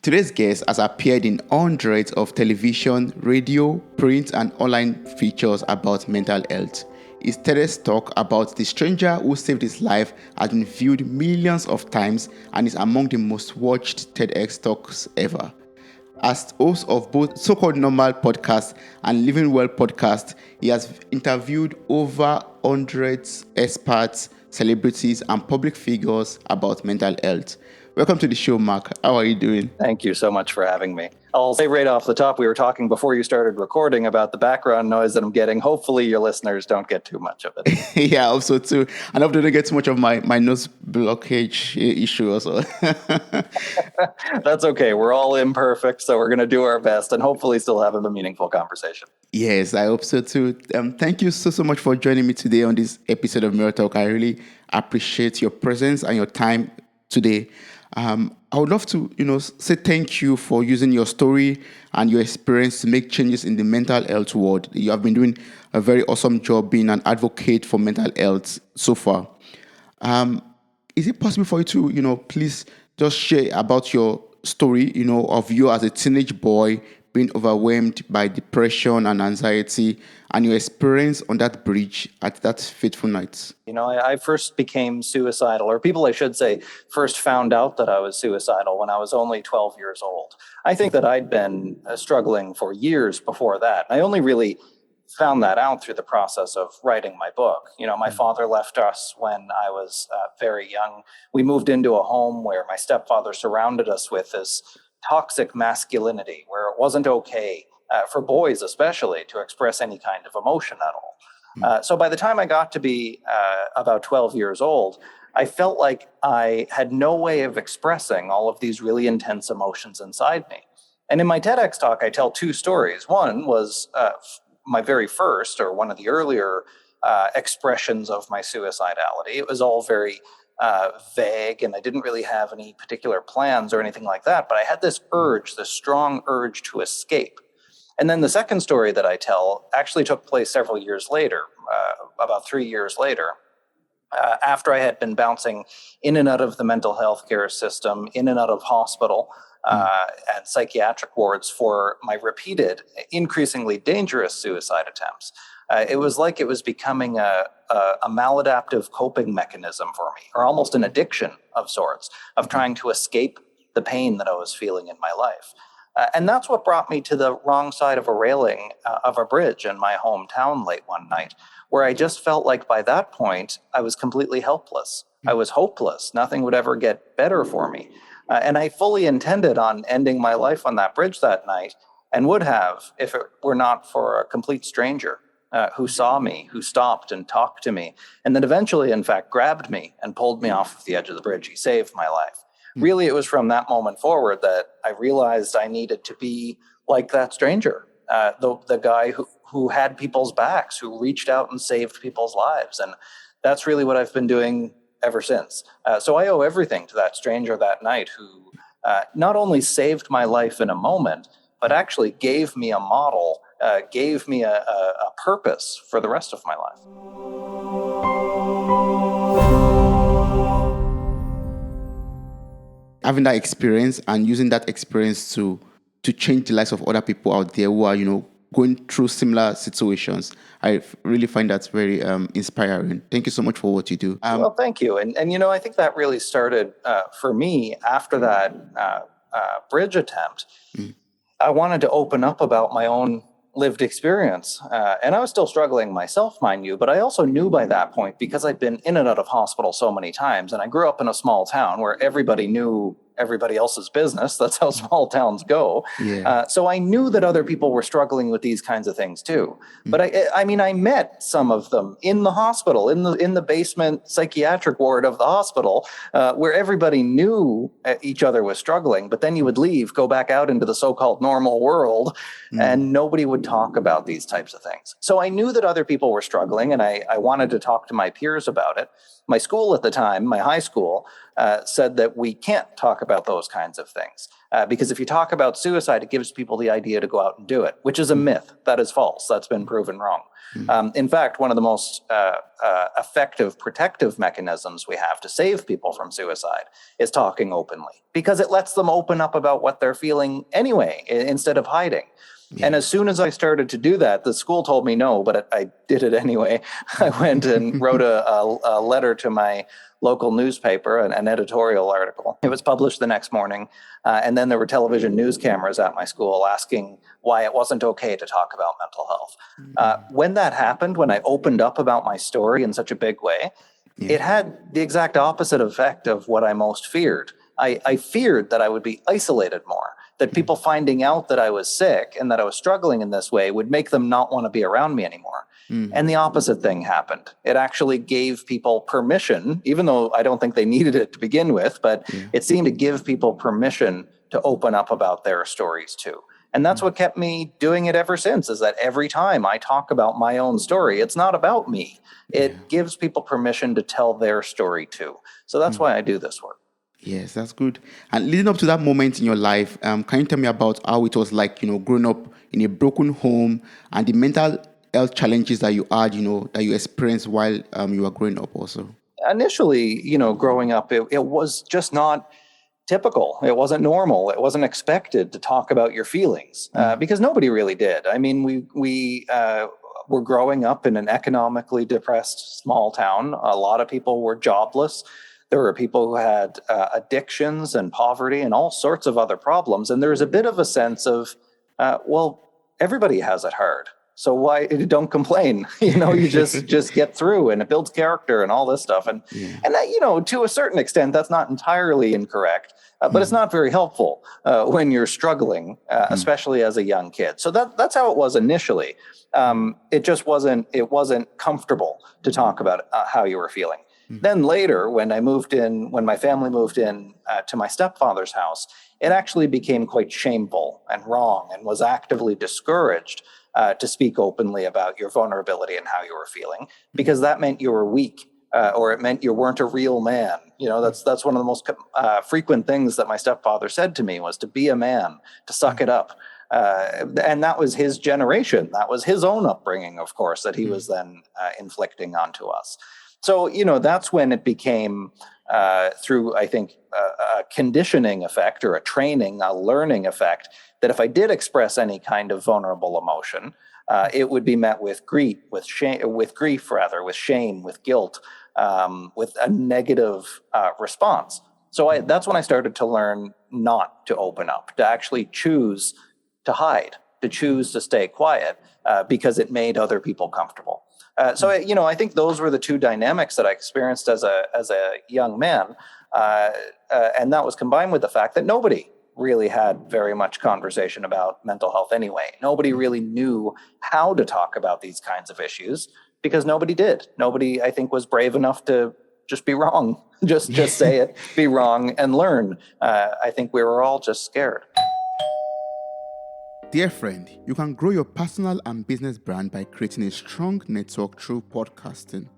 Today's guest has appeared in hundreds of television, radio, print, and online features about mental health. His TEDx talk about the stranger who saved his life has been viewed millions of times and is among the most watched TEDx talks ever. As host of both So-Called Normal podcast and Living Well podcast, he has interviewed over hundreds experts, celebrities, and public figures about mental health. Welcome to the show, Mark. How are you doing? Thank you so much for having me. I'll say right off the top, we were talking before you started recording about the background noise that I'm getting. Hopefully your listeners don't get too much of it. Yeah, I hope so too. And I hope they don't get too much of my nose blockage issue also. That's okay. We're all imperfect, so we're going to do our best and hopefully still have a meaningful conversation. Yes, I hope so too. Thank you so much for joining me today on this episode of Mirror Talk. I really appreciate your presence and your time today. I would love to, say thank you for using your story and your experience to make changes in the mental health world. You have been doing a very awesome job being an advocate for mental health so far. Is it possible for you to, please just share about your story, of you as a teenage boy being overwhelmed by depression and anxiety and your experience on that bridge at that fateful night? I first became suicidal, or people, I should say, first found out that I was suicidal when I was only 12 years old. I think that I'd been struggling for years before that. I only really found that out through the process of writing my book. My father left us when I was very young. We moved into a home where my stepfather surrounded us with this toxic masculinity, where it wasn't okay for boys especially to express any kind of emotion at all. So by the time I got to be about 12 years old, I felt like I had no way of expressing all of these really intense emotions inside me. And in my TEDx talk, I tell two stories. One was my very first, or one of the earlier expressions of my suicidality. It was all very vague, and I didn't really have any particular plans or anything like that, but I had this strong urge to escape. And then the second story that I tell actually took place several years later, about 3 years later, after I had been bouncing in and out of the mental health care system, in and out of hospital and psychiatric wards for my repeated, increasingly dangerous suicide attempts. It was like it was becoming a maladaptive coping mechanism for me, or almost an addiction of sorts, of trying to escape the pain that I was feeling in my life. And that's what brought me to the wrong side of a railing of a bridge in my hometown late one night, where I just felt like by that point, I was completely helpless. I was hopeless. Nothing would ever get better for me. And I fully intended on ending my life on that bridge that night, and would have if it were not for a complete stranger who saw me, who stopped and talked to me, and then eventually, in fact, grabbed me and pulled me off of the edge of the bridge. He saved my life. Really, it was from that moment forward that I realized I needed to be like that stranger, the guy who had people's backs, who reached out and saved people's lives. And that's really what I've been doing ever since. So I owe everything to that stranger that night who not only saved my life in a moment, but actually gave me a model, gave me a purpose for the rest of my life. Having that experience and using that experience to change the lives of other people out there who are, going through similar situations. I really find that very inspiring. Thank you so much for what you do. Well, thank you. And I think that really started for me after that bridge attempt. I wanted to open up about my own lived experience. And I was still struggling myself, mind you, but I also knew by that point, because I'd been in and out of hospital so many times, and I grew up in a small town where everybody knew everybody else's business. That's how small towns go. Yeah. So I knew that other people were struggling with these kinds of things too. But I met some of them in the hospital, in the basement psychiatric ward of the hospital, where everybody knew each other was struggling. But then you would leave, go back out into the so-called normal world, and nobody would talk about these types of things. So I knew that other people were struggling, and I wanted to talk to my peers about it. My school at the time, my high school, said that we can't talk talk about those kinds of things. Because if you talk about suicide, it gives people the idea to go out and do it, which is a myth. That is false. That's been proven wrong. In fact, one of the most effective protective mechanisms we have to save people from suicide is talking openly, because it lets them open up about what they're feeling anyway, instead of hiding. Yeah. And as soon as I started to do that, the school told me no, but I did it anyway. I went and wrote a letter to my local newspaper, an editorial article. It was published the next morning. And then there were television news cameras at my school asking why it wasn't okay to talk about mental health. When that happened, when I opened up about my story in such a big way, it had the exact opposite effect of what I most feared. I feared that I would be isolated more, that people finding out that I was sick and that I was struggling in this way would make them not want to be around me anymore. And the opposite thing happened. It actually gave people permission, even though I don't think they needed it to begin with, but it seemed to give people permission to open up about their stories too. And that's what kept me doing it ever since, is that every time I talk about my own story, it's not about me. It gives people permission to tell their story too. So that's why I do this work. Yes, that's good. And leading up to that moment in your life, can you tell me about how it was like, growing up in a broken home and the mental health challenges that you had, that you experienced while you were growing up also? Initially, growing up, it was just not typical. It wasn't normal. It wasn't expected to talk about your feelings because nobody really did. I mean, we were growing up in an economically depressed small town. A lot of people were jobless. There were people who had addictions and poverty and all sorts of other problems. And there's a bit of a sense of, everybody has it hard. So why don't complain? You just get through, and it builds character and all this stuff. And to a certain extent, that's not entirely incorrect, but it's not very helpful when you're struggling, especially as a young kid. So that's how it was initially. It just wasn't comfortable to talk about how you were feeling. Then later, when my family moved in to my stepfather's house, it actually became quite shameful and wrong, and was actively discouraged to speak openly about your vulnerability and how you were feeling, because that meant you were weak, or it meant you weren't a real man. That's one of the most frequent things that my stepfather said to me, was to be a man, to suck it up. And that was his generation. That was his own upbringing, of course, that he was then inflicting onto us. So, that's when it became, through, I think, a conditioning effect, or a learning effect, that if I did express any kind of vulnerable emotion, it would be met with grief, with shame, with guilt, with a negative response. So that's when I started to learn not to open up, to actually choose to hide, to choose to stay quiet, because it made other people comfortable. I think those were the two dynamics that I experienced as a young man, and that was combined with the fact that nobody really had very much conversation about mental health anyway. Nobody really knew how to talk about these kinds of issues, because nobody did. Nobody, I think, was brave enough to just be wrong, just say it, be wrong, and learn. I think we were all just scared. Dear friend, you can grow your personal and business brand by creating a strong network through podcasting.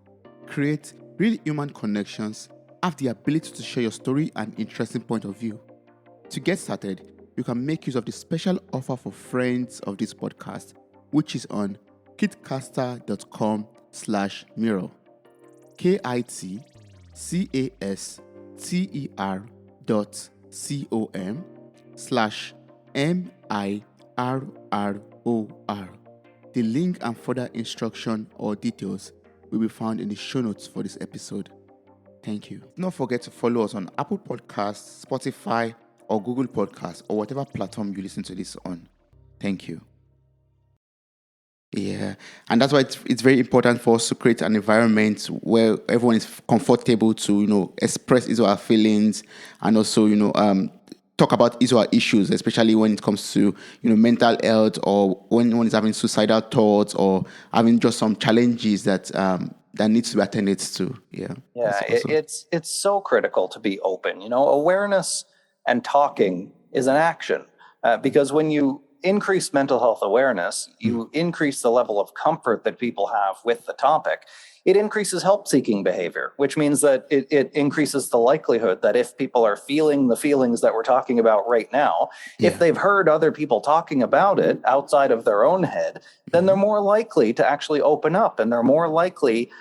Create real human connections, have the ability to share your story and interesting point of view. To get started, you can make use of the special offer for friends of this podcast, which is on kitcaster.com/mirror. kitcaster.com/MIRROR. The link and further instruction or details will be found in the show notes for this episode. Thank you. Don't forget to follow us on Apple Podcasts, Spotify, or Google Podcasts, or whatever platform you listen to this on. Thank you. Yeah, and that's why it's very important for us to create an environment where everyone is comfortable to, express his or her feelings, and also, talk about his or her issues, especially when it comes to, mental health, or when one is having suicidal thoughts, or having just some challenges that needs to be attended to. Yeah. It's so critical to be open. Awareness and talking is an action, because when you increase mental health awareness, you increase the level of comfort that people have with the topic. it increases help-seeking behavior, which means that it increases the likelihood that if people are feeling the feelings that we're talking about right now, if Yeah. they've heard other people talking about it outside of their own head, then they're more likely to actually open up, and they're more likely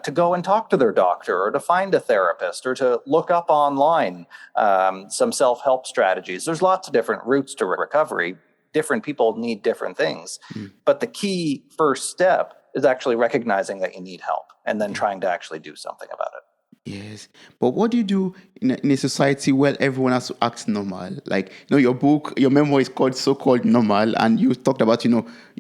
to go and talk to their doctor, or to find a therapist, or to look up online some self-help strategies. There's lots of different routes to recovery. Different people need different things. But the key first step is actually recognizing that you need help, and then trying to actually do something about it. Yes, but what do you do in a society where everyone has to act normal? Like, your book, your memoir is called So-Called Normal, and you talked about,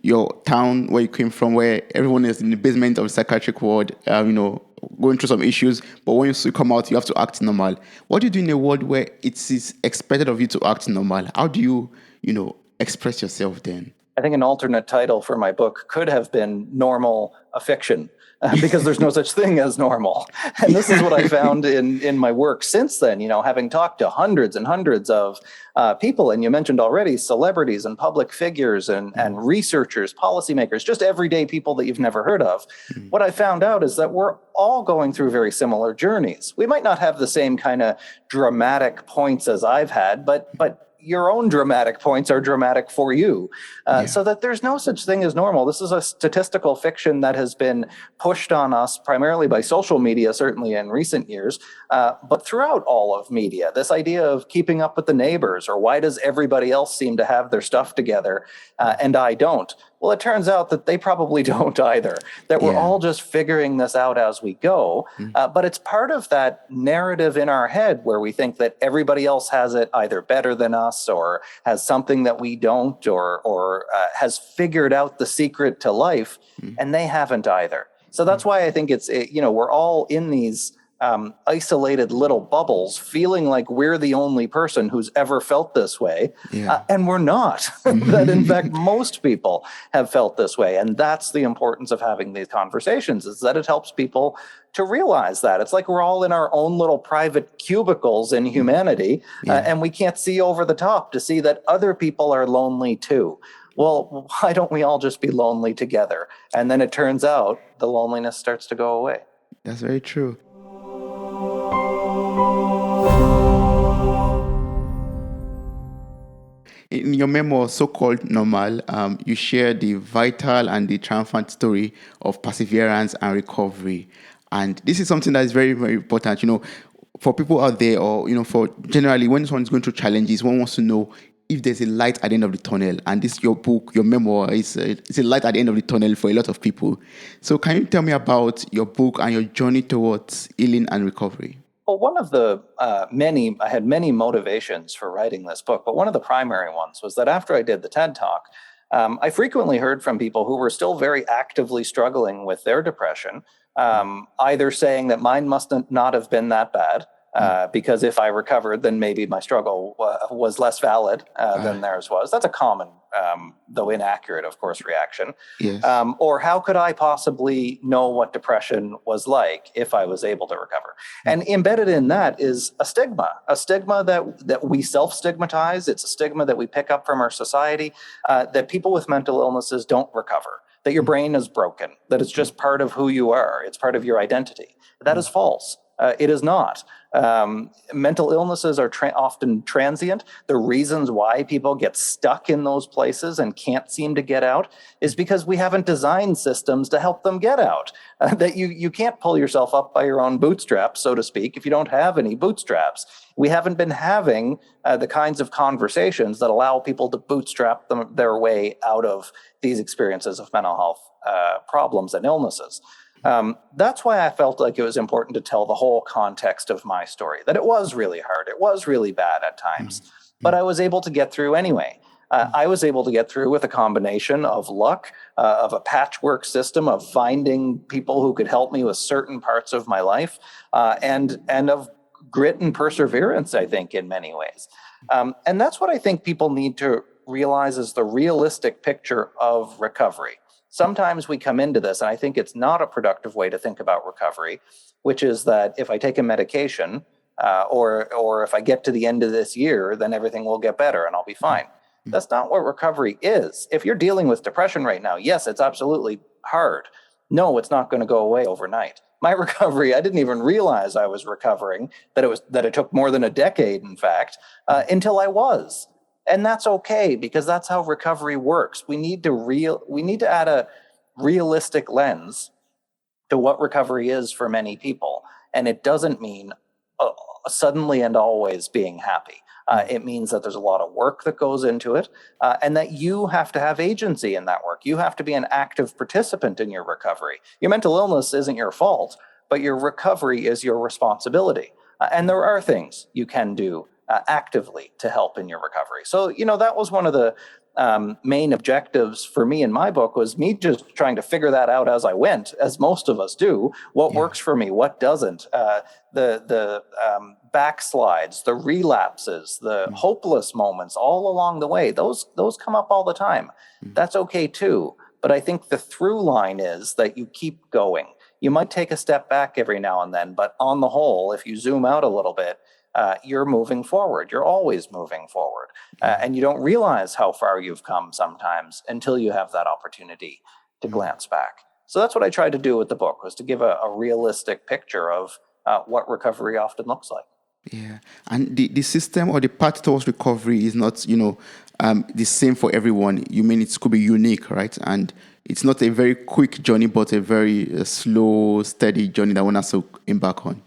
your town where you came from, where everyone is in the basement of the psychiatric ward, going through some issues, but when you come out, you have to act normal. What do you do in a world where it is expected of you to act normal? How do you, express yourself then? I think an alternate title for my book could have been Normal a Fiction, because there's no such thing as normal. And this is what I found in my work since then, having talked to hundreds and hundreds of people. And you mentioned already celebrities and public figures and researchers, policymakers, just everyday people that you've never heard of. What I found out is that we're all going through very similar journeys. We might not have the same kind of dramatic points as I've had, but your own dramatic points are dramatic for you. So that there's no such thing as normal. This is a statistical fiction that has been pushed on us primarily by social media, certainly in recent years, but throughout all of media. This idea of keeping up with the neighbors, or why does everybody else seem to have their stuff together and I don't? Well, it turns out that they probably don't either, that we're all just figuring this out as we go. But it's part of that narrative in our head where we think that everybody else has it either better than us, or has something that we don't, or has figured out the secret to life, and they haven't either. So that's why I think we're all in these isolated little bubbles, feeling like we're the only person who's ever felt this way. And we're not. That, in fact, most people have felt this way. And that's the importance of having these conversations, is that it helps people to realize that. It's like we're all in our own little private cubicles in humanity, and we can't see over the top to see that other people are lonely too. Well, why don't we all just be lonely together? And then it turns out the loneliness starts to go away. That's very true. In your memoir, So-Called Normal, you share the vital and the triumphant story of perseverance and recovery. And this is something that is very, very important, for people out there, or, for generally when someone's going through challenges, one wants to know if there's a light at the end of the tunnel. And this, your book, your memoir, it's a light at the end of the tunnel for a lot of people. So can you tell me about your book and your journey towards healing and recovery? Well, one of the I had many motivations for writing this book, but one of the primary ones was that after I did the TED Talk, I frequently heard from people who were still very actively struggling with their depression, either saying that mine must not have been that bad, because if I recovered, then maybe my struggle was less valid than theirs was. That's a common, though inaccurate, of course, reaction. Yes. Or how could I possibly know what depression was like if I was able to recover? And embedded in that is a stigma that we self-stigmatize. It's a stigma that we pick up from our society, that people with mental illnesses don't recover, that your brain is broken, that it's just part of who you are. It's part of your identity. That is false. It is not. Mental illnesses are often transient. The reasons why people get stuck in those places and can't seem to get out is because we haven't designed systems to help them get out. That you can't pull yourself up by your own bootstraps, so to speak, if you don't have any bootstraps. We haven't been having the kinds of conversations that allow people to bootstrap their way out of these experiences of mental health problems and illnesses. That's why I felt like it was important to tell the whole context of my story, that it was really hard. It was really bad at times, but I was able to get through anyway. I was able to get through with a combination of luck, of a patchwork system of finding people who could help me with certain parts of my life, and of grit and perseverance, I think, in many ways. And that's what I think people need to realize is the realistic picture of recovery. Sometimes we come into this, and I think it's not a productive way to think about recovery, which is that if I take a medication, or if I get to the end of this year, then everything will get better and I'll be fine. That's not what recovery is. If you're dealing with depression right now, yes, it's absolutely hard, No, it's not going to go away overnight. My recovery, I didn't even realize I was recovering, that it took more than a decade, in fact, until I was. And that's okay, because that's how recovery works. We need to add a realistic lens to what recovery is for many people. And it doesn't mean suddenly and always being happy. It means that there's a lot of work that goes into it, and that you have to have agency in that work. You have to be an active participant in your recovery. Your mental illness isn't your fault, but your recovery is your responsibility. And there are things you can do actively to help in your recovery. So, that was one of the main objectives for me in my book, was me just trying to figure that out as I went, as most of us do. What works for me, what doesn't, the backslides, the relapses, the hopeless moments all along the way. Those come up all the time. That's okay too. But I think the through line is that you keep going. You might take a step back every now and then, but on the whole, if you zoom out a little bit, you're moving forward. You're always moving forward. And you don't realize how far you've come sometimes until you have that opportunity to glance back. So that's what I tried to do with the book, was to give a realistic picture of what recovery often looks like. Yeah, and the system or the path towards recovery is not, the same for everyone. You mean it could be unique, right? And it's not a very quick journey, but a very slow, steady journey that one has to embark on.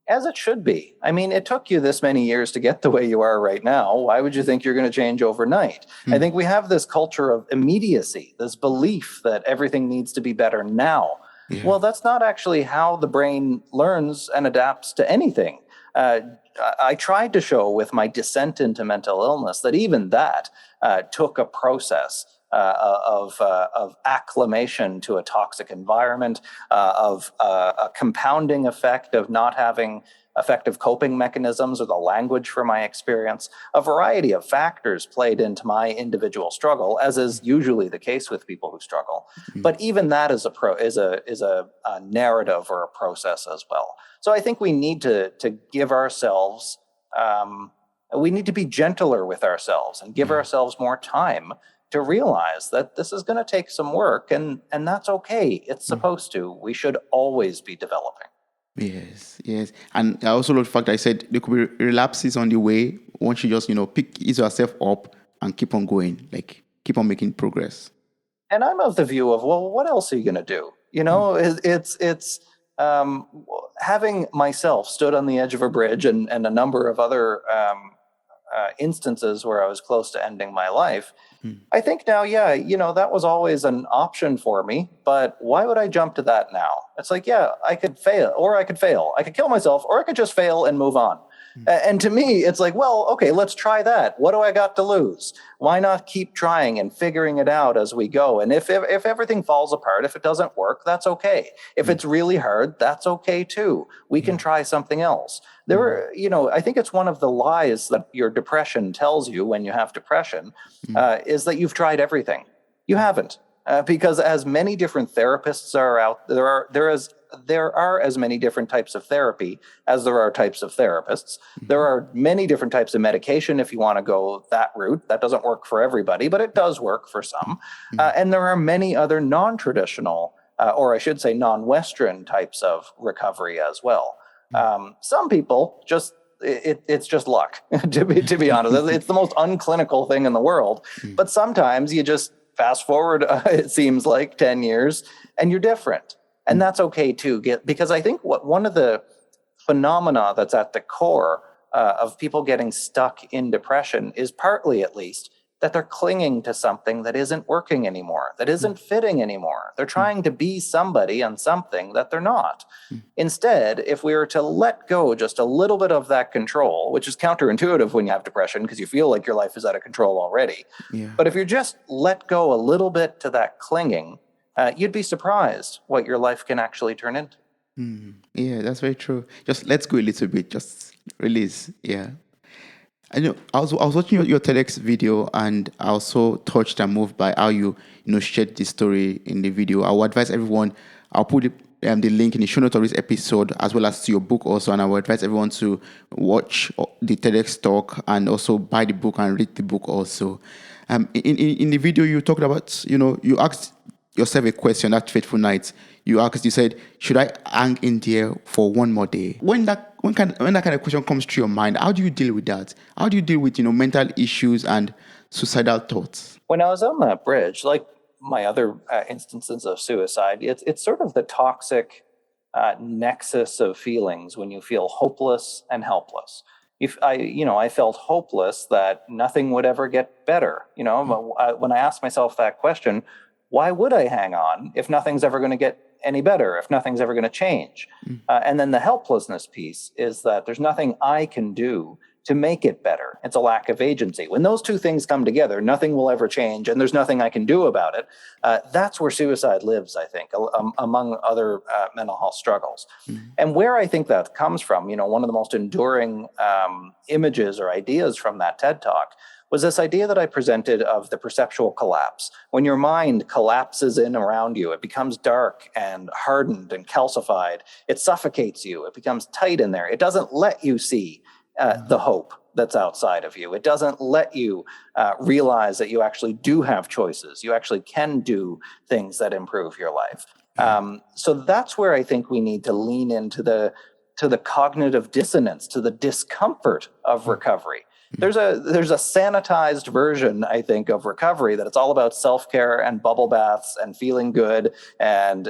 As it should be. I mean, it took you this many years to get the way you are right now. Why would you think you're going to change overnight? I think we have this culture of immediacy, this belief that everything needs to be better now. Yeah. Well, that's not actually how the brain learns and adapts to anything. I tried to show with my descent into mental illness that even that took a process of acclimation to a toxic environment, of a compounding effect of not having effective coping mechanisms or the language for my experience. A variety of factors played into my individual struggle, as is usually the case with people who struggle. But even that is a narrative or a process as well. So I think we need to give ourselves, we need to be gentler with ourselves and give ourselves more time to realize that this is going to take some work, and that's okay. It's supposed to. We should always be developing. Yes. And I also love the fact that I said there could be relapses on the way. Once you just, ease yourself up and keep on going, like keep on making progress. And I'm of the view of, well, what else are you going to do? It's having myself stood on the edge of a bridge and a number of other instances where I was close to ending my life. I think now, that was always an option for me, but why would I jump to that now? It's like, I could fail, or I could fail. I could kill myself, or I could just fail and move on. And to me, it's like, well, okay, let's try that. What do I got to lose? Why not keep trying and figuring it out as we go? And if everything falls apart, if it doesn't work, that's okay. If it's really hard, that's okay too. We can try something else. I think it's one of the lies that your depression tells you when you have depression, is that you've tried everything. You haven't. Because as many different therapists are out there are as many different types of therapy as there are types of therapists. There are many different types of medication if you want to go that route. That doesn't work for everybody, but it does work for some. And there are many other non-traditional, or I should say non-Western types of recovery as well. Some people it's just luck, to be honest. It's the most unclinical thing in the world. But sometimes you just fast forward, it seems like 10 years, and you're different. And that's okay too, because I think one of the phenomena that's at the core of people getting stuck in depression is partly, at least, that they're clinging to something that isn't working anymore, that isn't fitting anymore. They're trying to be somebody and something that they're not. Instead, if we were to let go just a little bit of that control, which is counterintuitive when you have depression because you feel like your life is out of control already. But if you just let go a little bit to that clinging, you'd be surprised what your life can actually turn into. Yeah, that's very true. Just let's go a little bit, just release. Yeah. I was watching your TEDx video, and I also touched and moved by how you shared the story in the video. I would advise everyone. I'll put the link in the show notes of this episode, as well as to your book also. And I would advise everyone to watch the TEDx talk and also buy the book and read the book also. In the video, you talked about you asked yourself a question that fateful night. You said, should I hang in there for one more day? When that kind of question comes to your mind, how do you deal with that? How do you deal with, mental issues and suicidal thoughts? When I was on that bridge, like my other instances of suicide, it's sort of the toxic nexus of feelings when you feel hopeless and helpless. If I felt hopeless that nothing would ever get better. When I asked myself that question, why would I hang on if nothing's ever going to get any better, if nothing's ever going to change? And then the helplessness piece is that there's nothing I can do to make it better. It's a lack of agency. When those two things come together, nothing will ever change, and there's nothing I can do about it. That's where suicide lives, I think, among other mental health struggles. And where I think that comes from, one of the most enduring images or ideas from that TED Talk was this idea that I presented of the perceptual collapse. When your mind collapses in around you, it becomes dark and hardened and calcified. It suffocates you. It becomes tight in there. It doesn't let you see the hope that's outside of you. It doesn't let you realize that you actually do have choices. You actually can do things that improve your life. So that's where I think we need to lean into the cognitive dissonance, to the discomfort of recovery. There's a sanitized version, I think, of recovery that it's all about self-care and bubble baths and feeling good and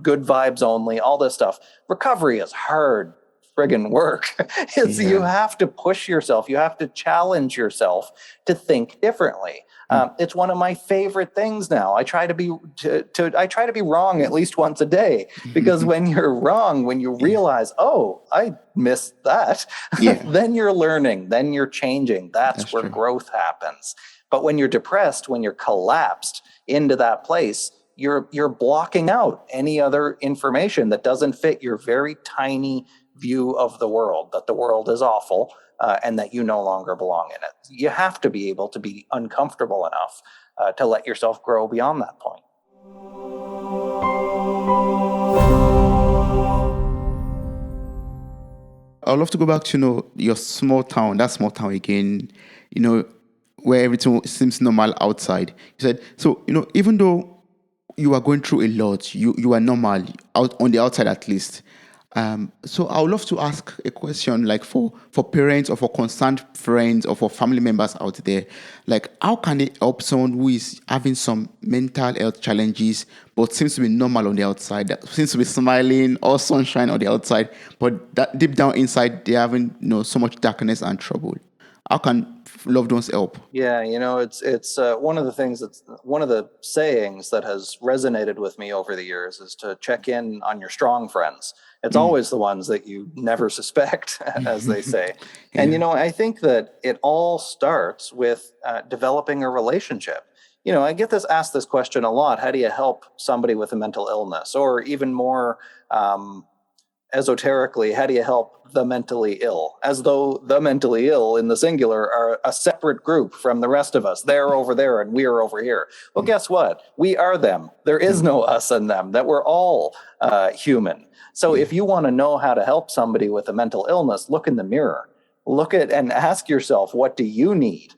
good vibes only, all this stuff. Recovery is hard friggin' work. You have to push yourself. You have to challenge yourself to think differently. It's one of my favorite things now. I try to be wrong at least once a day, because when you're wrong, when you realize, oh, I missed that, then you're learning, then you're changing. That's where growth happens. But when you're depressed, when you're collapsed into that place, you're blocking out any other information that doesn't fit your very tiny view of the world, that the world is awful and that you no longer belong in it. You have to be able to be uncomfortable enough to let yourself grow beyond that point. I'd love to go back to, your small town again, where everything seems normal outside. You said, so, even though you are going through a lot, you are normal, out on the outside at least. So I would love to ask a question, like for parents or for concerned friends or for family members out there, like how can they help someone who is having some mental health challenges but seems to be normal on the outside, that seems to be smiling, all sunshine on the outside, but that deep down inside they're having so much darkness and trouble? How can loved ones help? Yeah, it's one of the things one of the sayings that has resonated with me over the years is to check in on your strong friends. It's always the ones that you never suspect, as they say. And, I think that it all starts with developing a relationship. I get asked this question a lot. How do you help somebody with a mental illness? Or even more esoterically, how do you help the mentally ill? As though the mentally ill in the singular are a separate group from the rest of us. They're over there and we're over here. Well, guess what? We are them. There is no us and them, that we're all human. So if you want to know how to help somebody with a mental illness, look in the mirror. Look at and ask yourself, what do you need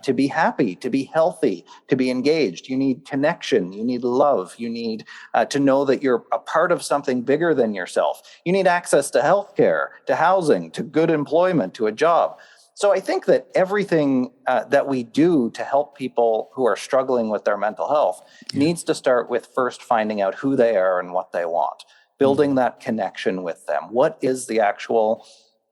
to be happy, to be healthy, to be engaged? You need connection. You need love. You need to know that you're a part of something bigger than yourself. You need access to healthcare, to housing, to good employment, to a job. So I think that everything that we do to help people who are struggling with their mental health needs to start with first finding out who they are and what they want, building that connection with them. What is the actual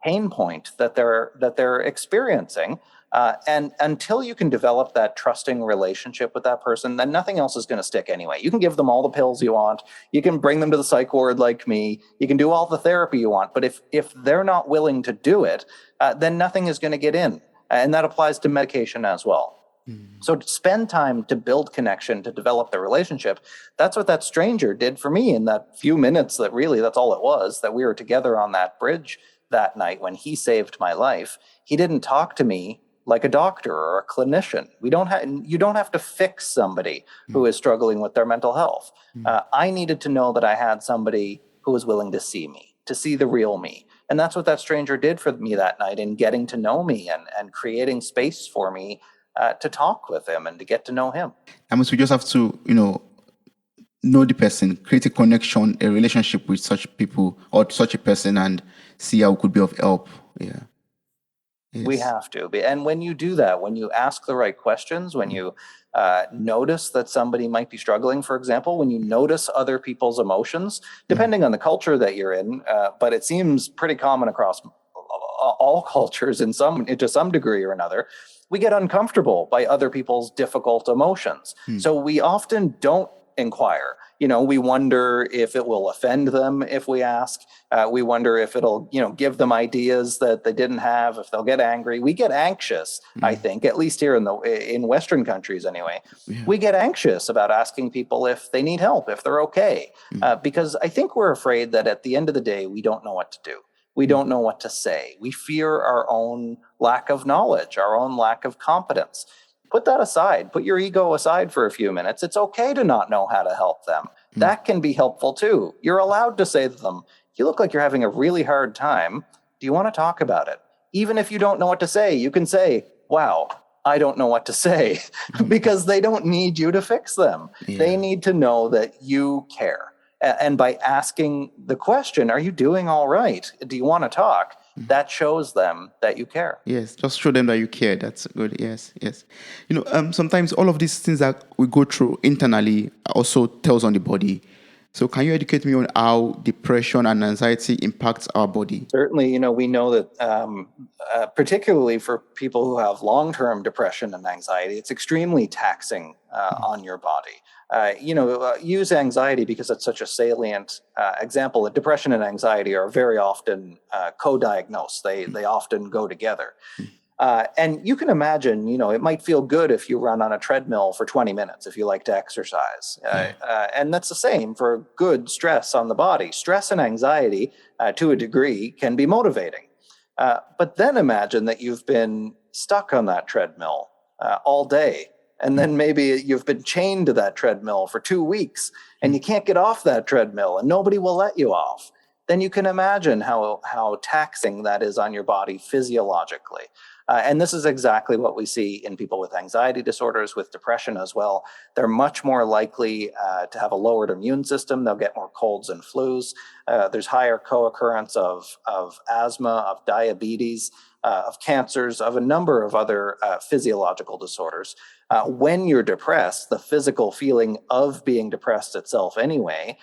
pain point that they're experiencing? And until you can develop that trusting relationship with that person, then nothing else is going to stick anyway. You can give them all the pills you want. You can bring them to the psych ward like me. You can do all the therapy you want. But if they're not willing to do it, then nothing is going to get in. And that applies to medication as well. So to spend time to build connection, to develop the relationship, that's what that stranger did for me in that few minutes that's all it was, that we were together on that bridge that night when he saved my life. He didn't talk to me like a doctor or a clinician. You don't have to fix somebody who is struggling with their mental health. I needed to know that I had somebody who was willing to see me, to see the real me. And that's what that stranger did for me that night in getting to know me and creating space for me to talk with him and to get to know him. I mean, we just have to, know the person, create a connection, a relationship with such people or such a person, and see how it could be of help. Yeah. We Yes. have to. And when you do that, when you ask the right questions, when you notice that somebody might be struggling, for example, when you notice other people's emotions, depending on the culture that you're in, but it seems pretty common across all cultures to some degree or another, we get uncomfortable by other people's difficult emotions. So we often don't inquire. We wonder if it will offend them if we ask. We wonder if it'll, give them ideas that they didn't have, if they'll get angry. We get anxious, I think, at least here in Western countries anyway. Yeah. We get anxious about asking people if they need help, if they're okay, because I think we're afraid that at the end of the day, we don't know what to do. We don't know what to say. We fear our own lack of knowledge, our own lack of competence. Put that aside. Put your ego aside for a few minutes. It's okay to not know how to help them. That can be helpful too. You're allowed to say to them, "You look like you're having a really hard time. Do you want to talk about it?" Even if you don't know what to say, you can say, "Wow, I don't know what to say," because they don't need you to fix them. They Yeah. need to know that you care. And by asking the question, "Are you doing all right? Do you want to talk?" that shows them that you care. Yes, just show them that you care. That's good. Yes, yes. Sometimes all of these things that we go through internally also tells on the body. So, can you educate me on how depression and anxiety impacts our body? Certainly, we know that particularly for people who have long-term depression and anxiety, it's extremely taxing on your body. Use anxiety because it's such a salient example. Depression and anxiety are very often co-diagnosed. They often go together. And you can imagine, it might feel good if you run on a treadmill for 20 minutes, if you like to exercise. And that's the same for good stress on the body. Stress and anxiety, to a degree, can be motivating. But then imagine that you've been stuck on that treadmill all day. And then maybe you've been chained to that treadmill for 2 weeks and you can't get off that treadmill and nobody will let you off. Then you can imagine how taxing that is on your body physiologically. And this is exactly what we see in people with anxiety disorders, with depression as well. They're much more likely to have a lowered immune system. They'll get more colds and flus. There's higher co-occurrence of asthma, of diabetes, of cancers, of a number of other physiological disorders. When you're depressed, the physical feeling of being depressed itself anyway,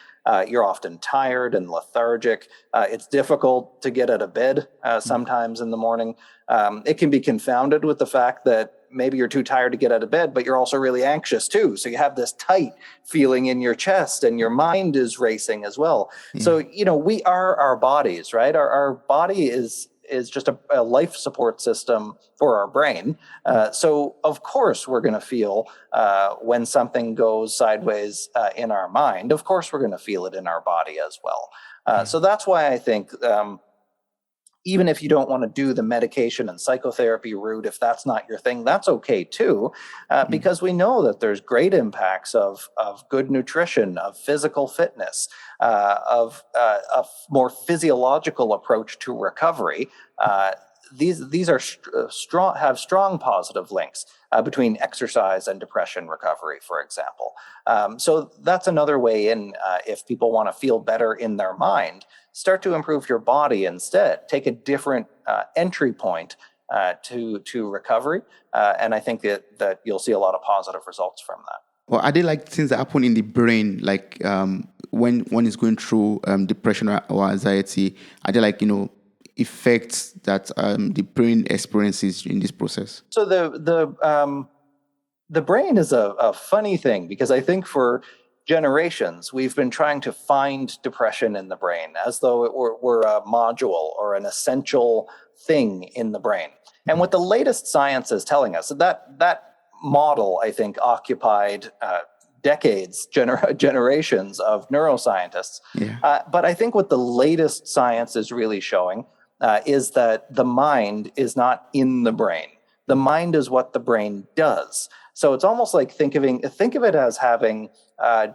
you're often tired and lethargic. It's difficult to get out of bed sometimes in the morning. It can be confounded with the fact that maybe you're too tired to get out of bed, but you're also really anxious too. So you have this tight feeling in your chest and your mind is racing as well. So, we are our bodies, right? Our body is just a life support system for our brain. So of course we're going to feel when something goes sideways in our mind. Of course we're going to feel it in our body as well. So that's why I think even if you don't want to do the medication and psychotherapy route, if that's not your thing, that's okay too, because we know that there's great impacts of good nutrition, of physical fitness, of a more physiological approach to recovery. These are have strong positive links between exercise and depression recovery, for example. So that's another way in if people want to feel better in their mind. Start to improve your body instead. Take a different entry point to recovery, and I think that you'll see a lot of positive results from that. Or are they like things that happen in the brain, like when one is going through depression or anxiety? Are they like effects that the brain experiences in this process? So the brain is a funny thing because I think for generations we've been trying to find depression in the brain as though it were a module or an essential thing in the brain. And what the latest science is telling us, that model, I think, occupied decades, generations of neuroscientists. Yeah. But I think what the latest science is really showing is that the mind is not in the brain. The mind is what the brain does. So it's almost like think of it as having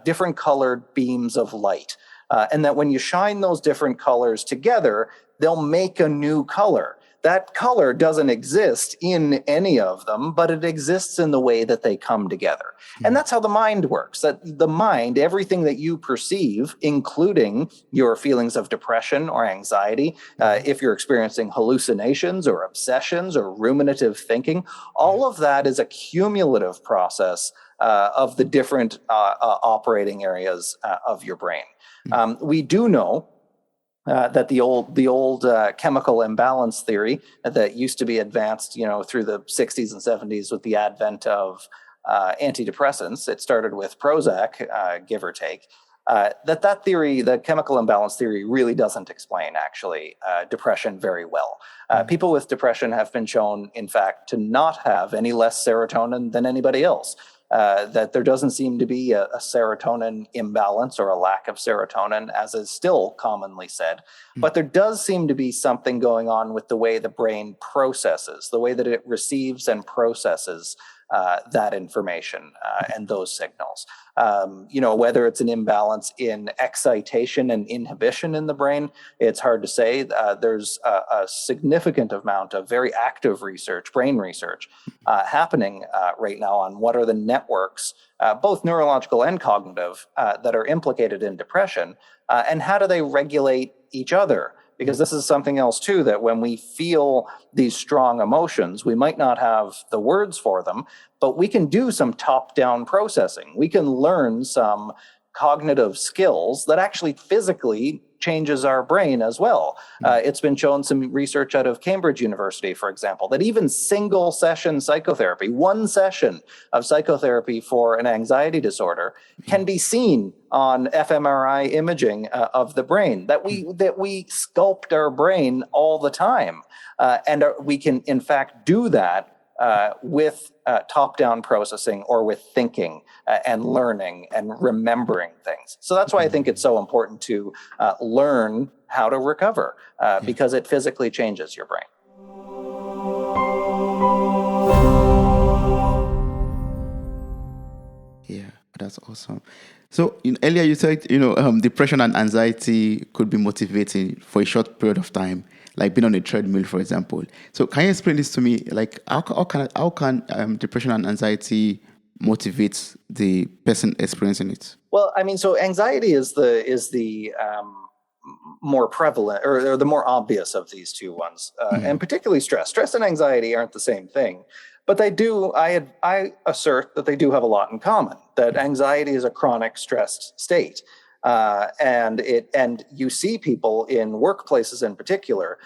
different colored beams of light. And that when you shine those different colors together, they'll make a new color. that color doesn't exist in any of them, but it exists in the way that they come together. And that's how the mind works. That the mind, everything that you perceive, including your feelings of depression or anxiety, if you're experiencing hallucinations or obsessions or ruminative thinking, all of that is a cumulative process of the different operating areas of your brain. We do know that the old chemical imbalance theory that used to be advanced, through the 60s and 70s with the advent of antidepressants. It started with Prozac, give or take. That theory, the chemical imbalance theory, really doesn't explain actually depression very well. People with depression have been shown, in fact, to not have any less serotonin than anybody else. That there doesn't seem to be a serotonin imbalance or a lack of serotonin, as is still commonly said. But there does seem to be something going on with the way the brain processes, the way that it receives and processes that information and those signals. Whether it's an imbalance in excitation and inhibition in the brain, it's hard to say. There's a significant amount of very active research, brain research, happening right now on what are the networks, both neurological and cognitive, that are implicated in depression, and how do they regulate each other? Because this is something else too, that when we feel these strong emotions, we might not have the words for them, but we can do some top-down processing. We can learn some cognitive skills that actually physically changes our brain as well. It's been shown, some research out of Cambridge University, for example, that even single session psychotherapy, one session of psychotherapy for an anxiety disorder, can be seen on fMRI imaging of the brain, that we sculpt our brain all the time. And we can, in fact, do that with top-down processing or with thinking and learning and remembering things. So that's why I think it's so important to learn how to recover, because it physically changes your brain. Yeah, that's awesome. So earlier you said, depression and anxiety could be motivating for a short period of time, like being on a treadmill, for example. So can you explain this to me? Like, how can depression and anxiety motivate the person experiencing it? Well, I mean, so anxiety is the more prevalent or the more obvious of these two ones, and particularly stress. Stress and anxiety aren't the same thing, but they do. I assert that they do have a lot in common. That anxiety is a chronic stressed state, and you see people in workplaces in particular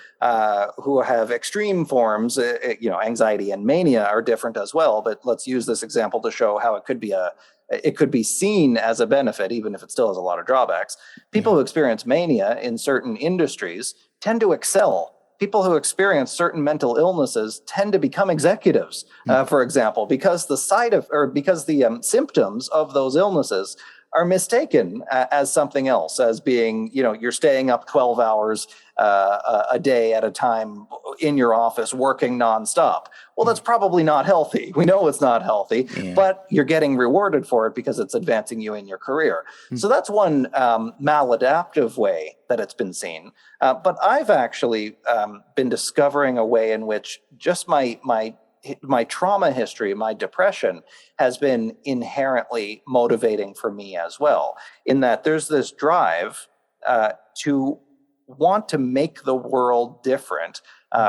who have extreme forms. Anxiety and mania are different as well. But let's use this example to show how it could be seen as a benefit, even if it still has a lot of drawbacks. People who experience mania in certain industries tend to excel. People who experience certain mental illnesses tend to become executives, for example, because the symptoms of those illnesses are mistaken as something else, as being, you're staying up 12 hours a day at a time in your office working nonstop. Well, that's probably not healthy. We know it's not healthy, but you're getting rewarded for it because it's advancing you in your career. So that's one maladaptive way that it's been seen. But I've actually been discovering a way in which just my trauma history, my depression, has been inherently motivating for me as well, in that there's this drive to want to make the world different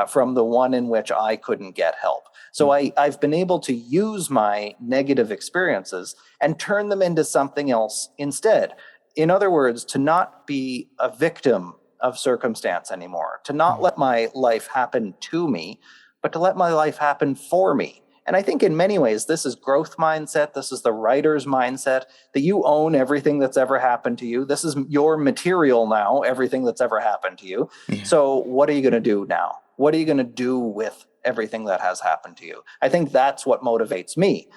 from the one in which I couldn't get help. So I've been able to use my negative experiences and turn them into something else instead. In other words, to not be a victim of circumstance anymore, to not let my life happen to me, but to let my life happen for me. And I think in many ways, this is growth mindset. This is the writer's mindset, that you own everything that's ever happened to you. This is your material now, everything that's ever happened to you. Yeah. So what are you going to do now? What are you going to do with everything that has happened to you? I think that's what motivates me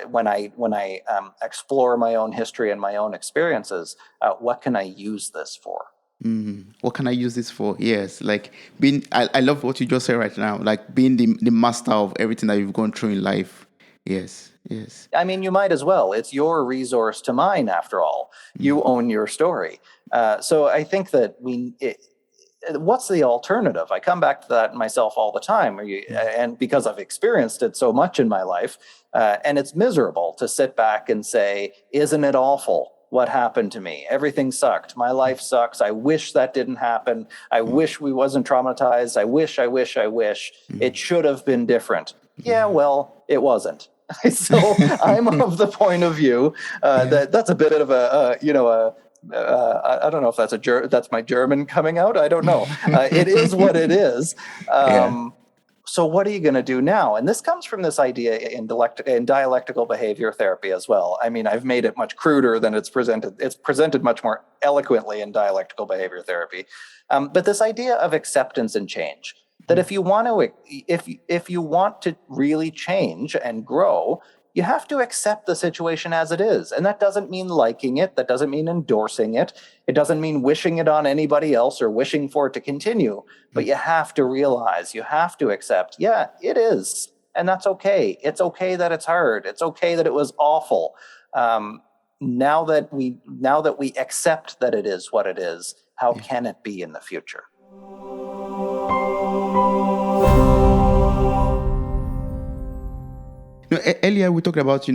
when I explore my own history and my own experiences. What can I use this for? What can I use this for? Yes, like I love what you just said right now, like being the master of everything that you've gone through in life. Yes. I mean, you might as well. It's your resource to mine, after all. You own your story. So I think that what's the alternative? I come back to that myself all the time, and because I've experienced it so much in my life, and it's miserable to sit back and say, isn't it awful what happened to me? Everything sucked. My life sucks. I wish that didn't happen. I wish we wasn't traumatized. I wish. It should have been different. Yeah, well, it wasn't. So I'm of the point of view that's a bit of I don't know if that's my German coming out. I don't know. It is what it is. So what are you going to do now? And this comes from this idea in dialectical behavior therapy as well. I mean, I've made it much cruder than it's presented. It's presented much more eloquently in dialectical behavior therapy. But this idea of acceptance and change, that if you want to really change and grow, you have to accept the situation as it is. And that doesn't mean liking it. That doesn't mean endorsing it. It doesn't mean wishing it on anybody else or wishing for it to continue. But you have to realize, you have to accept, yeah, it is. And that's okay. It's okay that it's hard. It's okay that it was awful. Now that we accept that it is what it is, how can it be in the future? Earlier we talked about,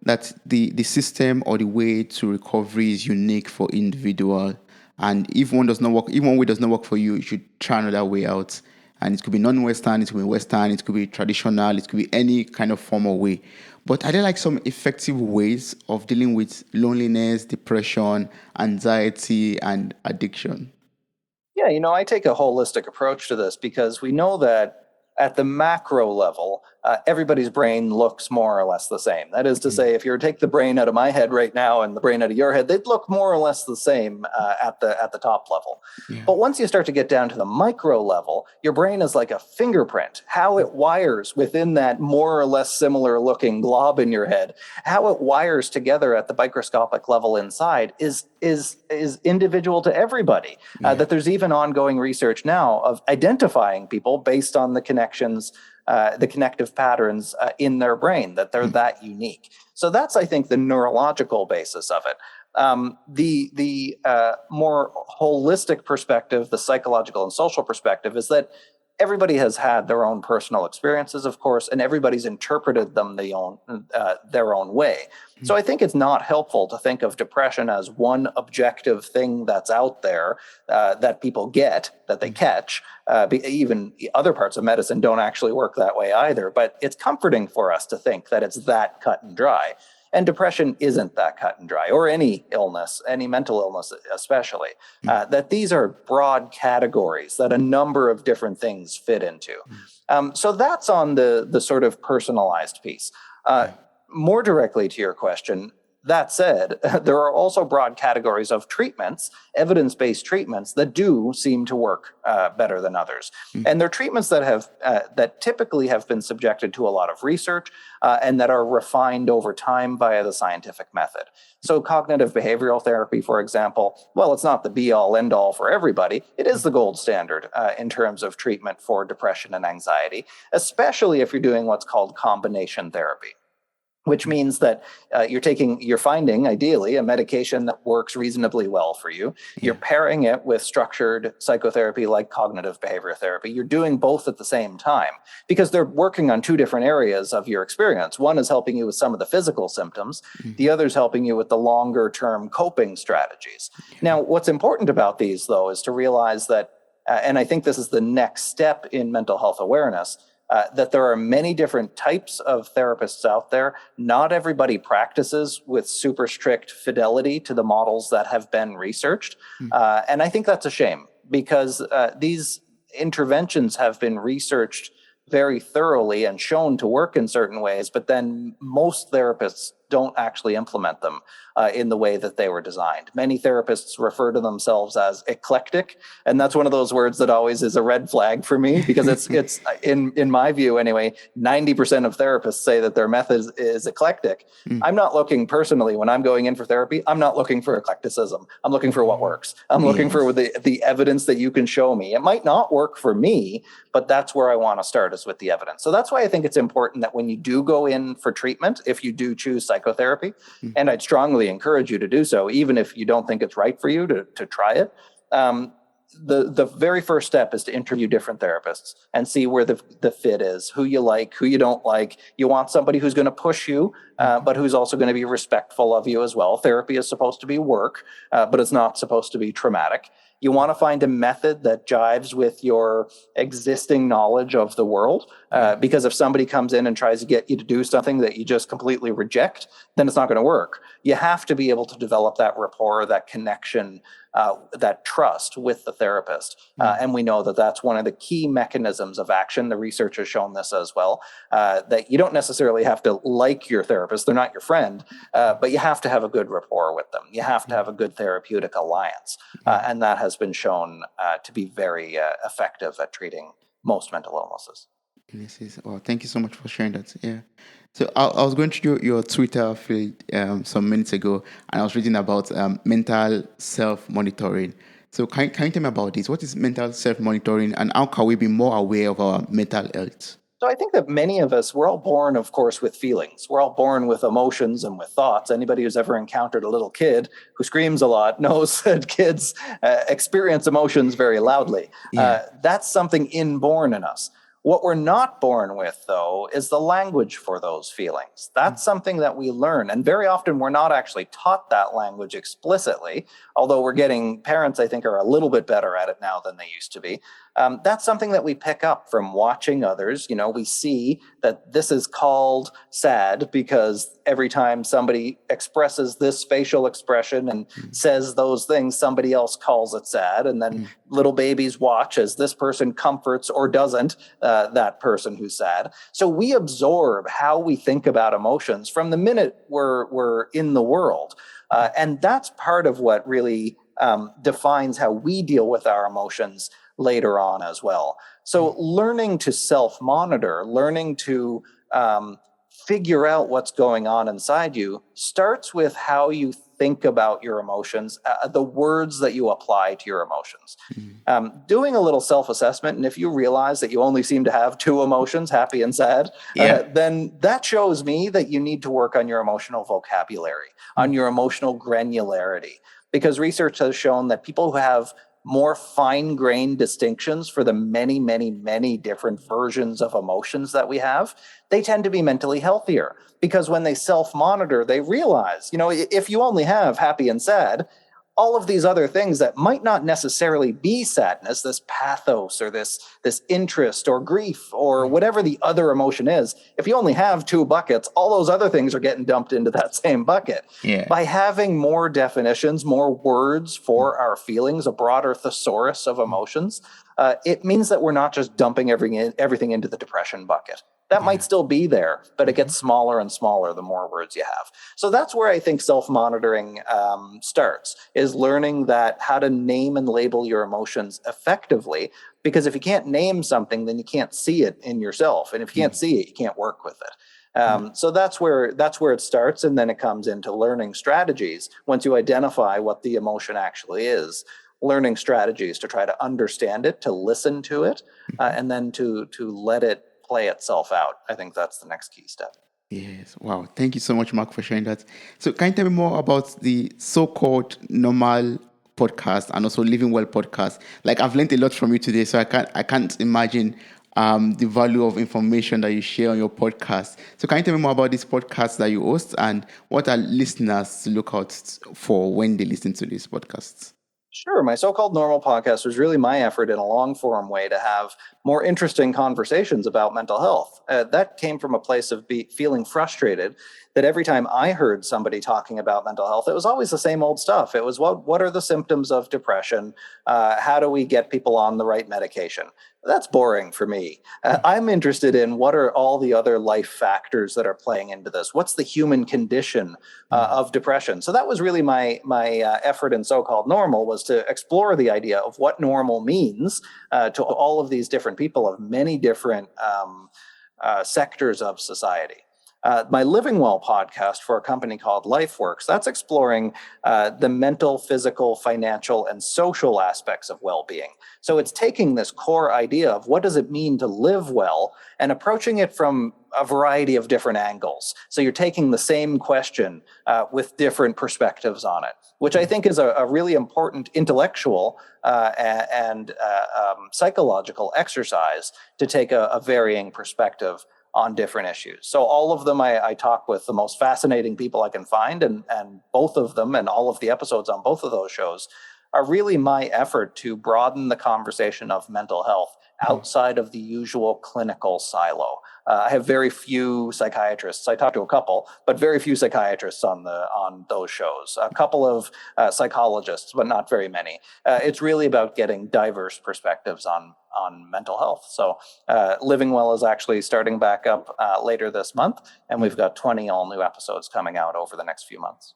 that the system or the way to recovery is unique for individual. And if one does not work, if one way does not work for you, you should try another way out. And it could be non-Western, it could be Western, it could be traditional, it could be any kind of formal way. But are there like some effective ways of dealing with loneliness, depression, anxiety, and addiction? Yeah, I take a holistic approach to this because we know that at the macro level, everybody's brain looks more or less the same. That is to say, if you were to take the brain out of my head right now and the brain out of your head, they'd look more or less the same at the top level. Yeah. But once you start to get down to the micro level, your brain is like a fingerprint. How it wires within that more or less similar looking glob in your head, how it wires together at the microscopic level inside is individual to everybody. That there's even ongoing research now of identifying people based on the connections, the connective patterns in their brain, that they're that unique. So that's, I think, the neurological basis of it. The more holistic perspective, the psychological and social perspective, is that everybody has had their own personal experiences, of course, and everybody's interpreted them their own way. So I think it's not helpful to think of depression as one objective thing that's out there that people get, that they catch. Even other parts of medicine don't actually work that way either. But it's comforting for us to think that it's that cut and dry. And depression isn't that cut and dry, or any illness, any mental illness especially, that these are broad categories that a number of different things fit into. So that's on the sort of personalized piece. More directly to your question, that said, there are also broad categories of treatments, evidence-based treatments, that do seem to work better than others. And they're treatments that typically have been subjected to a lot of research and that are refined over time via the scientific method. So cognitive behavioral therapy, for example, well, it's not the be-all, end-all for everybody. It is the gold standard in terms of treatment for depression and anxiety, especially if you're doing what's called combination therapy, which means that you're finding, ideally, a medication that works reasonably well for you. You're pairing it with structured psychotherapy like cognitive behavior therapy. You're doing both at the same time because they're working on two different areas of your experience. One is helping you with some of the physical symptoms. The other is helping you with the longer-term coping strategies. Now, what's important about these, though, is to realize that, and I think this is the next step in mental health awareness, that there are many different types of therapists out there. Not everybody practices with super strict fidelity to the models that have been researched. And I think that's a shame because these interventions have been researched very thoroughly and shown to work in certain ways, but then most therapists don't actually implement them in the way that they were designed. Many therapists refer to themselves as eclectic, and that's one of those words that always is a red flag for me because it's in my view anyway, 90% of therapists say that their method is eclectic. I'm not looking personally when I'm going in for therapy, I'm not looking for eclecticism. I'm looking for what works. I'm looking for the evidence that you can show me. It might not work for me, but that's where I want to start, is with the evidence. So that's why I think it's important that when you do go in for treatment, if you do choose psychotherapy, and I'd strongly encourage you to do so, even if you don't think it's right for you to try it, the very first step is to interview different therapists and see where the fit is, who you like, who you don't like. You want somebody who's going to push you, but who's also going to be respectful of you as well. Therapy is supposed to be work, but it's not supposed to be traumatic. You want to find a method that jives with your existing knowledge of the world, because if somebody comes in and tries to get you to do something that you just completely reject, then it's not going to work. You have to be able to develop that rapport, that connection, that trust with the therapist. And we know that that's one of the key mechanisms of action. The research has shown this as well, that you don't necessarily have to like your therapist. They're not your friend, but you have to have a good rapport with them. You have to have a good therapeutic alliance. And that has been shown to be very effective at treating most mental illnesses. Well, thank you so much for sharing that. Yeah. So I was going through your Twitter feed some minutes ago, and I was reading about mental self-monitoring. So can you tell me about this? What is mental self-monitoring, and how can we be more aware of our mental health? So I think that many of us, we're all born, of course, with feelings. We're all born with emotions and with thoughts. Anybody who's ever encountered a little kid who screams a lot knows that kids experience emotions very loudly. Yeah. That's something inborn in us. What we're not born with, though, is the language for those feelings. That's something that we learn. And very often we're not actually taught that language explicitly, although parents, I think, are a little bit better at it now than they used to be. That's something that we pick up from watching others. We see that this is called sad because every time somebody expresses this facial expression and says those things, somebody else calls it sad. And then little babies watch as this person comforts or doesn't that person who's sad. So we absorb how we think about emotions from the minute we're in the world. And that's part of what really defines how we deal with our emotions later on as well. So learning to self-monitor, learning to figure out what's going on inside you starts with how you think about your emotions, the words that you apply to your emotions. Doing a little self-assessment, and if you realize that you only seem to have two emotions, happy and sad, then that shows me that you need to work on your emotional vocabulary, on your emotional granularity, because research has shown that people who have more fine-grained distinctions for the many, many, many different versions of emotions that we have, they tend to be mentally healthier. Because when they self-monitor, they realize, if you only have happy and sad, all of these other things that might not necessarily be sadness, this pathos or this interest or grief or whatever the other emotion is, if you only have two buckets, all those other things are getting dumped into that same bucket. Yeah. By having more definitions, more words for our feelings, a broader thesaurus of emotions, it means that we're not just dumping everything into the depression bucket. That might still be there, but it gets smaller and smaller the more words you have. So that's where I think self-monitoring starts, is learning how to name and label your emotions effectively. Because if you can't name something, then you can't see it in yourself. And if you can't see it, you can't work with it. So that's where it starts. And then it comes into learning strategies. Once you identify what the emotion actually is, learning strategies to try to understand it, to listen to it, and then to let it play itself out. I think that's the next key step. Yes. Wow. Thank you so much, Mark, for sharing that. So can you tell me more about the so-called normal podcast and also Living Well podcast? Like, I've learned a lot from you today, so I can't imagine the value of information that you share on your podcast. So can you tell me more about this podcast that you host and what are listeners to look out for when they listen to these podcasts? Sure. My so-called normal podcast was really my effort in a long-form way to have more interesting conversations about mental health. That came from a place of feeling frustrated that every time I heard somebody talking about mental health, it was always the same old stuff. It was, what are the symptoms of depression? How do we get people on the right medication? That's boring for me. I'm interested in what are all the other life factors that are playing into this? What's the human condition of depression? So that was really my effort in so-called normal, was to explore the idea of what normal means to all of these different people of many different sectors of society. My Living Well podcast for a company called LifeWorks, that's exploring the mental, physical, financial, and social aspects of well-being. So it's taking this core idea of what does it mean to live well and approaching it from a variety of different angles. So you're taking the same question with different perspectives on it, which I think is a really important intellectual and psychological exercise to take a varying perspective on different issues. So all of them, I talk with the most fascinating people I can find, and both of them and all of the episodes on both of those shows are really my effort to broaden the conversation of mental health outside of the usual clinical silo. I have very few psychiatrists. I talk to a couple, but very few psychiatrists on those shows. A couple of psychologists, but not very many. It's really about getting diverse perspectives on mental health. So Living Well is actually starting back up later this month, and we've got 20 all new episodes coming out over the next few months.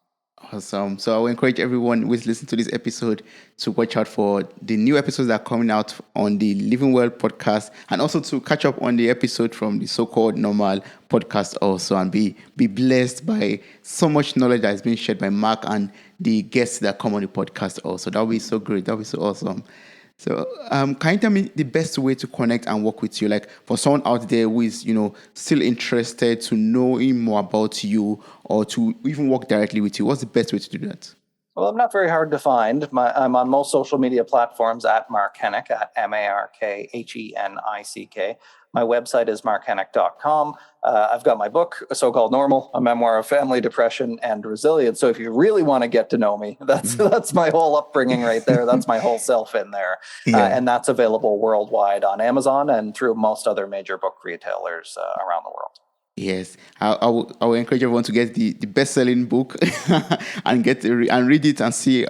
Awesome. So I will encourage everyone who is listening to this episode to watch out for the new episodes that are coming out on the Living Well podcast, and also to catch up on the episode from the so-called normal podcast also, and be blessed by so much knowledge that is being shared by Mark and the guests that come on the podcast also. That will be so great. That will be so awesome. So, can you tell me the best way to connect and work with you? Like for someone out there who is, still interested to knowing more about you or to even work directly with you, what's the best way to do that? Well, I'm not very hard to find. I'm on most social media platforms at Mark Henick, at MarkHenick. My website is markhenick.com. I've got my book, So-Called Normal, a memoir of family depression and resilience. So if you really want to get to know me, that's my whole upbringing right there. That's my whole self in there. Yeah. And that's available worldwide on Amazon and through most other major book retailers around the world. Yes, I will encourage everyone to get the best-selling book and and read it and see,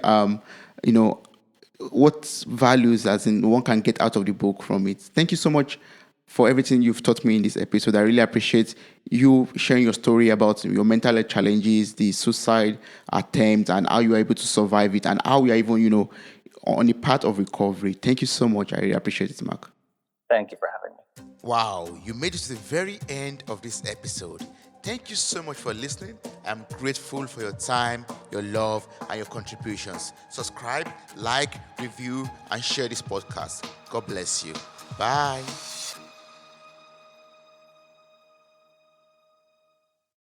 what values as in one can get out of the book from it. Thank you so much for everything you've taught me in this episode. I really appreciate you sharing your story about your mental health challenges, the suicide attempt, and how you are able to survive it, and how you are even, on the path of recovery. Thank you so much. I really appreciate it, Mark. Thank you for having me. Wow, you made it to the very end of this episode. Thank you so much for listening. I'm grateful for your time, your love, and your contributions. Subscribe, like, review, and share this podcast. God bless you. Bye.